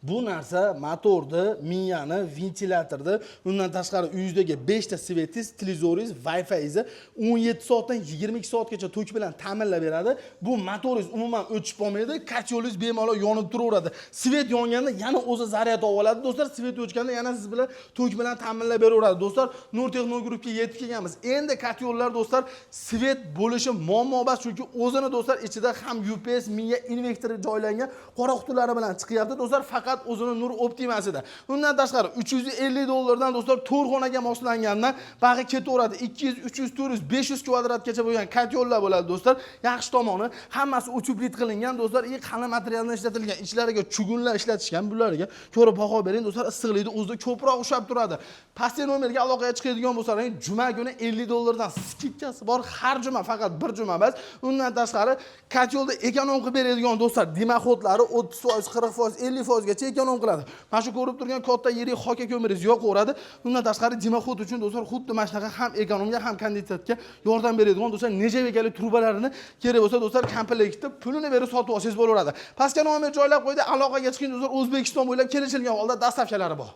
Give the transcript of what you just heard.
Bu narsa motorni, miyani, ventilyatorni, undan tashqari uyingizdagi 5 ta svetingiz, televizoringiz, Wi-Fi'ingiz 17 soatdan 22 soatgacha tok bilan ta'minlab beradi. Bu motoringiz umuman o'chib qolmaydi, katyolingiz bemalol yonib turaveradi. Svet yonganda yana o'zi zaryad oladi. Do'stlar, svet o'chganda yana siz bilan tok bilan ta'minlab beraveradi. Do'stlar, Nur Texno Groupga yetib kelganmiz. Endi katyollar do'stlar, svet bo'lishi muammo emas, chunki o'zini do'stlar ichida ham UPS, miya invertori joylangan qora qutilari bilan chiqyapti. Do'stlar, faqat o'zini Nur Optimasida. Undan tashqari $350 dan do'stlar 4 xonaga moslangandan bag'i ketaveradi. 200, 300, 400, 500 kvadratgacha bo'lgan katyollar bo'ladi do'stlar. Yaxshi tomoni, hammasi uchiblit qilingan do'stlar, qalin materialdan ishlatilgan. Ichlariga chugunlar ishlatishgan. Bularga ko'rib baho bering do'stlar, issiqlikni o'zida ko'proq ushlab turadi. Pastki nomerga aloqaga chiqadigan bo'lsangiz, juma kuni $50 dan skidkasi bor. Har juma faqat bir juma emas. Undan tashqari katyolda ekonom qilib beradigan do'stlar, dimoxodlari 30%, 40%, 50% gacha ekonom qiladi. Mana shu ko'rib turgan katta yirik hoka ko'miringiz yoqaveradi. Undan tashqari dimoxod uchun do'stlar xuddi mana shunaqa ham ekonomga, ham kondensatga yordam beradigan do'stlar necha bekali turbalarini kerak bo'lsa do'stlar komplektda pulini berib sotib olsangiz bo'laveradi. Pastga nomer joylab qo'ydi, aloqaga chiqing do'stlar, O'zbekiston bo'ylab kelishilgan holda dastavkalari bor.